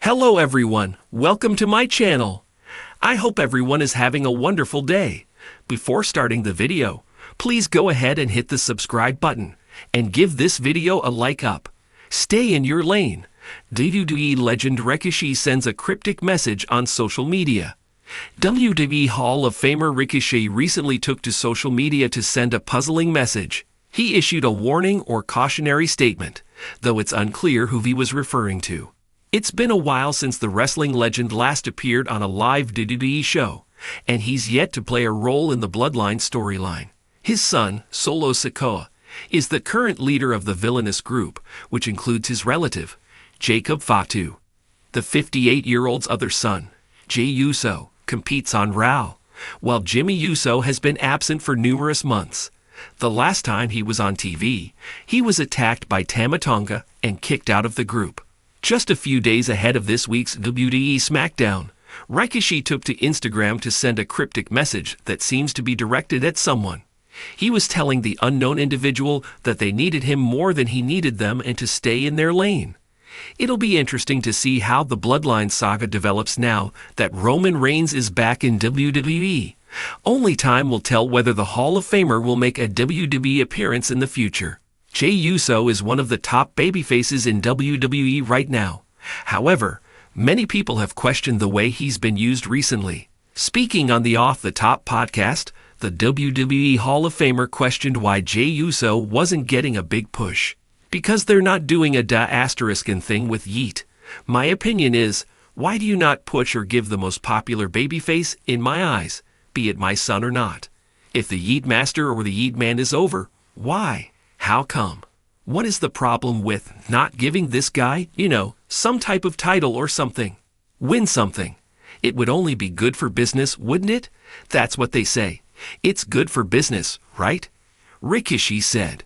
Hello everyone, welcome to my channel. I hope everyone is having a wonderful day. Before starting the video, please go ahead and hit the subscribe button and give this video a like up. Stay in your lane. WWE legend Rikishi sends a cryptic message on social media. WWE Hall of Famer Rikishi recently took to social media to send a puzzling message. He issued a warning or cautionary statement, though it's unclear who he was referring to. It's been a while since the wrestling legend last appeared on a live WWE show, and he's yet to play a role in the Bloodline storyline. His son, Solo Sikoa, is the current leader of the villainous group, which includes his relative, Jacob Fatu. The 58-year-old's other son, Jey Uso, competes on Raw, while Jimmy Uso has been absent for numerous months. The last time he was on TV, he was attacked by Tama Tonga and kicked out of the group. Just a few days ahead of this week's WWE SmackDown, Rikishi took to Instagram to send a cryptic message that seems to be directed at someone. He was telling the unknown individual that they needed him more than he needed them and to stay in their lane. It'll be interesting to see how the Bloodline saga develops now that Roman Reigns is back in WWE. Only time will tell whether the Hall of Famer will make a WWE appearance in the future. Jey Uso is one of the top babyfaces in WWE right now. However, many people have questioned the way he's been used recently. Speaking on the Off the Top podcast, the WWE Hall of Famer questioned why Jey Uso wasn't getting a big push. Because they're not doing a **** thing with Yeet. My opinion is, why do you not push or give the most popular babyface in my eyes, be it my son or not? If the Yeet Master or the Yeet Man is over, why? How come? What is the problem with not giving this guy, some type of title or something? Win something. It would only be good for business, wouldn't it? That's what they say. It's good for business, right? Rikishi said.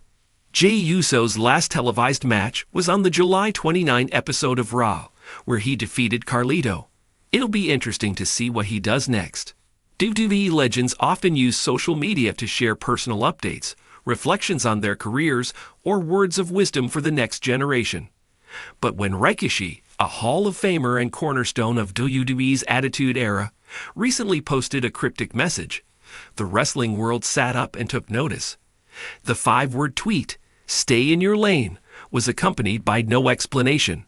Jey Uso's last televised match was on the July 29 episode of Raw, where he defeated Carlito. It'll be interesting to see what he does next. WWE legends often use social media to share personal updates, reflections on their careers, or words of wisdom for the next generation. But when Rikishi, a Hall of Famer and cornerstone of WWE's Attitude Era, recently posted a cryptic message, the wrestling world sat up and took notice. The 5-word tweet, "Stay in your lane," was accompanied by no explanation,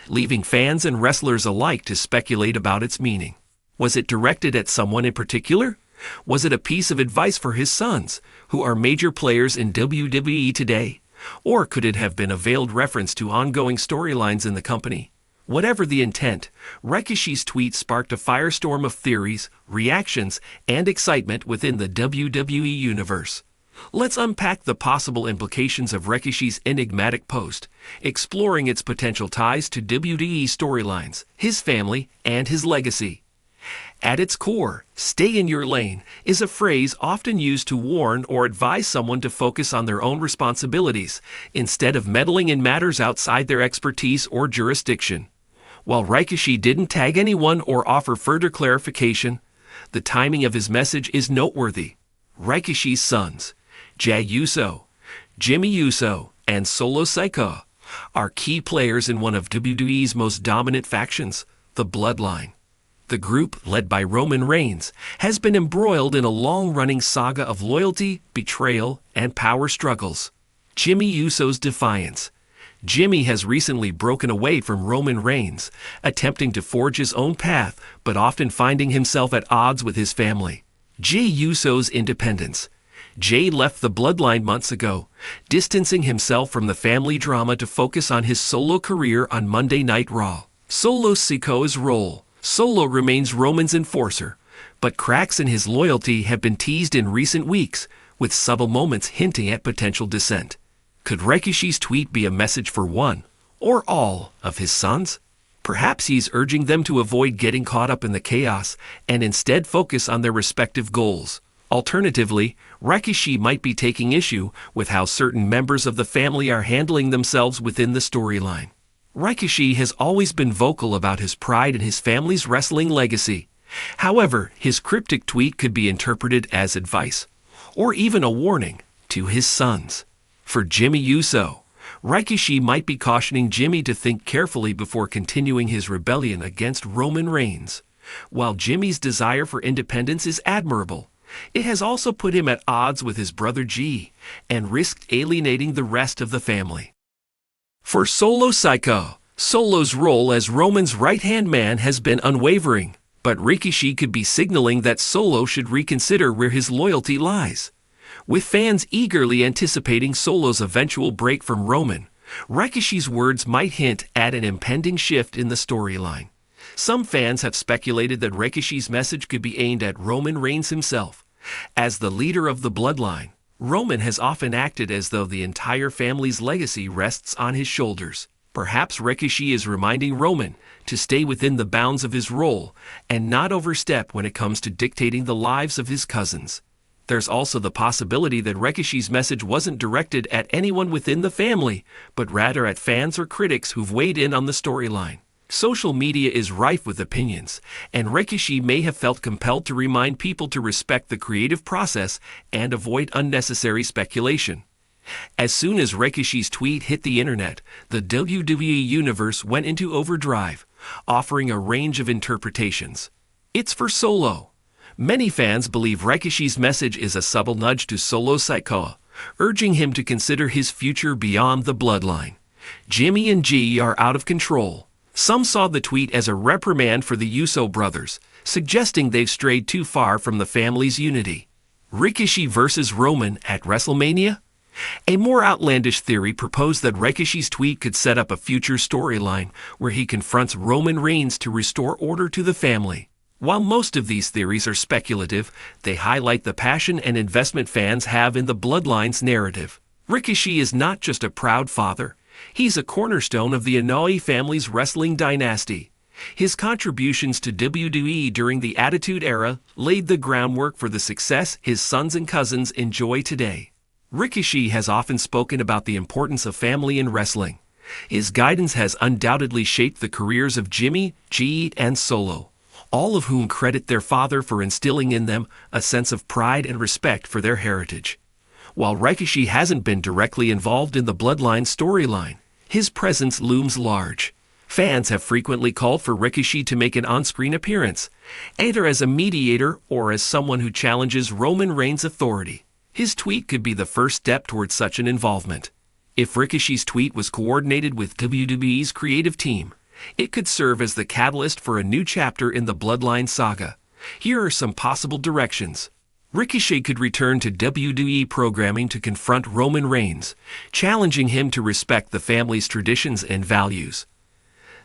leaving fans and wrestlers alike to speculate about its meaning. Was it directed at someone in particular? Was it a piece of advice for his sons, who are major players in WWE today? Or could it have been a veiled reference to ongoing storylines in the company? Whatever the intent, Rikishi's tweet sparked a firestorm of theories, reactions, and excitement within the WWE universe. Let's unpack the possible implications of Rikishi's enigmatic post, exploring its potential ties to WWE storylines, his family, and his legacy. At its core, "stay in your lane" is a phrase often used to warn or advise someone to focus on their own responsibilities, instead of meddling in matters outside their expertise or jurisdiction. While Rikishi didn't tag anyone or offer further clarification, the timing of his message is noteworthy. Rikishi's sons, Jey Uso, Jimmy Uso, and Solo Sikoa, are key players in one of WWE's most dominant factions, the Bloodline. The group, led by Roman Reigns, has been embroiled in a long-running saga of loyalty, betrayal, and power struggles. Jimmy Uso's defiance. Jimmy has recently broken away from Roman Reigns, attempting to forge his own path, but often finding himself at odds with his family. Jey Uso's independence. Jey left the Bloodline months ago, distancing himself from the family drama to focus on his solo career on Monday Night Raw. Solo Sikoa's role. Solo remains Roman's enforcer, but cracks in his loyalty have been teased in recent weeks, with subtle moments hinting at potential dissent. Could Rikishi's tweet be a message for one, or all, of his sons? Perhaps he's urging them to avoid getting caught up in the chaos and instead focus on their respective goals. Alternatively, Rikishi might be taking issue with how certain members of the family are handling themselves within the storyline. Rikishi has always been vocal about his pride in his family's wrestling legacy. However, his cryptic tweet could be interpreted as advice, or even a warning, to his sons. For Jimmy Uso, Rikishi might be cautioning Jimmy to think carefully before continuing his rebellion against Roman Reigns. While Jimmy's desire for independence is admirable, it has also put him at odds with his brother G and risked alienating the rest of the family. For Solo Sikoa, Solo's role as Roman's right-hand man has been unwavering, but Rikishi could be signaling that Solo should reconsider where his loyalty lies. With fans eagerly anticipating Solo's eventual break from Roman, Rikishi's words might hint at an impending shift in the storyline. Some fans have speculated that Rikishi's message could be aimed at Roman Reigns himself. As the leader of the bloodline, Roman has often acted as though the entire family's legacy rests on his shoulders. Perhaps Rikishi is reminding Roman to stay within the bounds of his role and not overstep when it comes to dictating the lives of his cousins. There's also the possibility that Rikishi's message wasn't directed at anyone within the family, but rather at fans or critics who've weighed in on the storyline. Social media is rife with opinions, and Rikishi may have felt compelled to remind people to respect the creative process and avoid unnecessary speculation. As soon as Rikishi's tweet hit the internet, the WWE Universe went into overdrive, offering a range of interpretations. It's for Solo. Many fans believe Rikishi's message is a subtle nudge to Solo Sikoa, urging him to consider his future beyond the bloodline. Jimmy and G are out of control. Some saw the tweet as a reprimand for the Uso brothers, suggesting they've strayed too far from the family's unity. Rikishi versus Roman at WrestleMania? A more outlandish theory proposed that Rikishi's tweet could set up a future storyline where he confronts Roman Reigns to restore order to the family. While most of these theories are speculative, they highlight the passion and investment fans have in the Bloodline's narrative. Rikishi is not just a proud father. He's a cornerstone of the Inoue family's wrestling dynasty. His contributions to WWE during the Attitude Era laid the groundwork for the success his sons and cousins enjoy today. Rikishi has often spoken about the importance of family in wrestling. His guidance has undoubtedly shaped the careers of Jimmy, G, and Solo, all of whom credit their father for instilling in them a sense of pride and respect for their heritage. While Rikishi hasn't been directly involved in the Bloodline storyline, his presence looms large. Fans have frequently called for Rikishi to make an on-screen appearance, either as a mediator or as someone who challenges Roman Reigns' authority. His tweet could be the first step towards such an involvement. If Rikishi's tweet was coordinated with WWE's creative team, it could serve as the catalyst for a new chapter in the Bloodline saga. Here are some possible directions. Rikishi could return to WWE programming to confront Roman Reigns, challenging him to respect the family's traditions and values.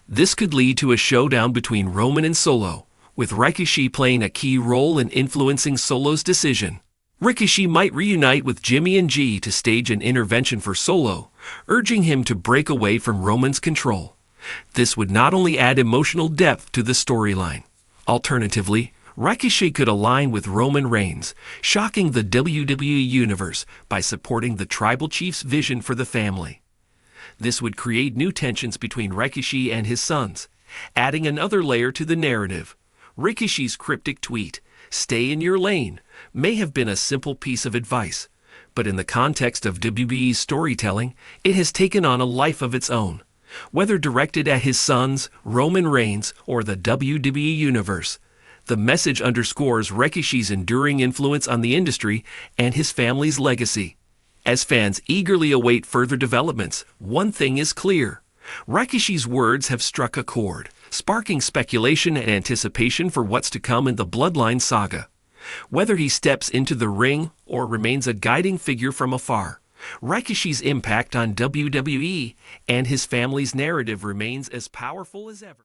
This could lead to a showdown between Roman and Solo, with Rikishi playing a key role in influencing Solo's decision. Rikishi might reunite with Jimmy and G to stage an intervention for Solo, urging him to break away from Roman's control. This would not only add emotional depth to the storyline. Alternatively, Rikishi could align with Roman Reigns, shocking the WWE Universe by supporting the Tribal Chief's vision for the family. This would create new tensions between Rikishi and his sons, adding another layer to the narrative. Rikishi's cryptic tweet, "Stay in your lane," may have been a simple piece of advice, but in the context of WWE's storytelling, it has taken on a life of its own. Whether directed at his sons, Roman Reigns, or the WWE Universe, the message underscores Rikishi's enduring influence on the industry and his family's legacy. As fans eagerly await further developments, one thing is clear. Rikishi's words have struck a chord, sparking speculation and anticipation for what's to come in the Bloodline saga. Whether he steps into the ring or remains a guiding figure from afar, Rikishi's impact on WWE and his family's narrative remains as powerful as ever.